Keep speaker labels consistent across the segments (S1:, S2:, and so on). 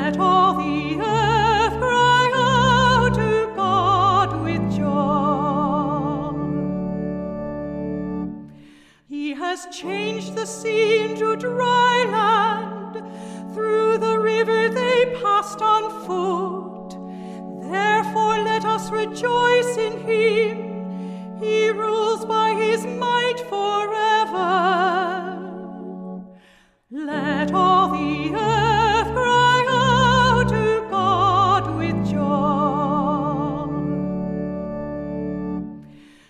S1: Let all the earth cry out to God with joy. He has changed the sea into dry land. Through the river they passed on foot. Therefore let us rejoice in him. He rules by his might forever. Let all the earth cry out to God with joy.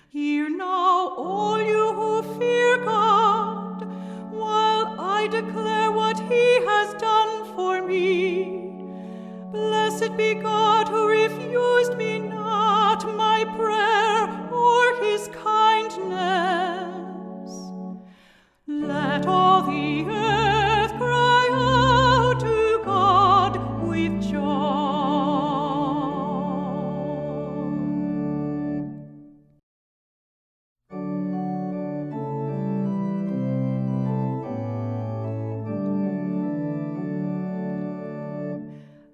S1: Hear now, all you who fear God, while I declare what he has done for me. Blessed be God who refused me not my prayer or his kindness. Let all the earth cry out to God with joy.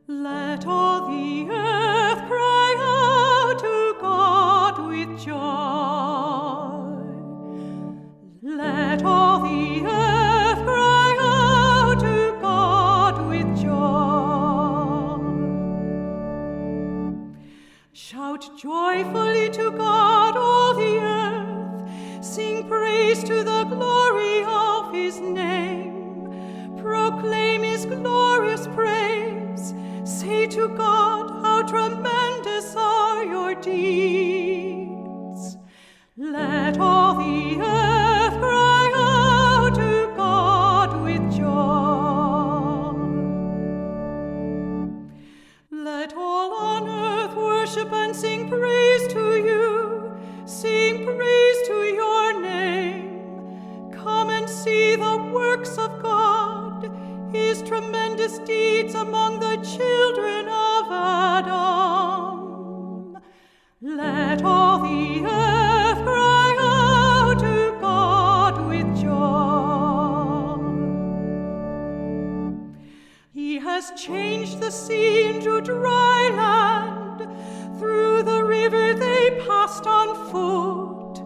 S1: Let all the earth cry out to God with joy. Let all the earth cry out to God with joy. Shout joyfully to God, all the earth. Sing praise to the glory of his name. Proclaim his glorious praise. Say to God, how tremendous are your deeds. Let all the earth cry out to God with joy. Let all on earth worship and sing praise to you. Sing praise to your name. Come and see the works of God, his tremendous deeds among the children of Adam. Let all the earth cry out to God with joy. He has changed the sea into dry land. Through the river they passed on foot.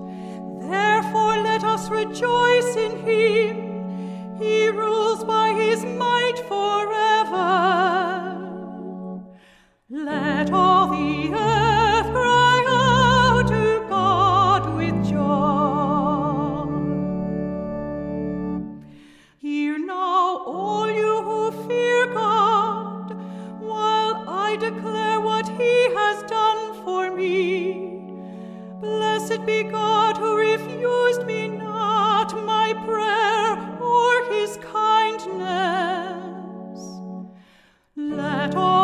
S1: Therefore let us rejoice in him. He rules by his might forever. Let all the earth cry out to God with joy. Hear now, all you who fear God, while I declare what he has done for me. Blessed be God who refused me not my prayer or his kindness. Let all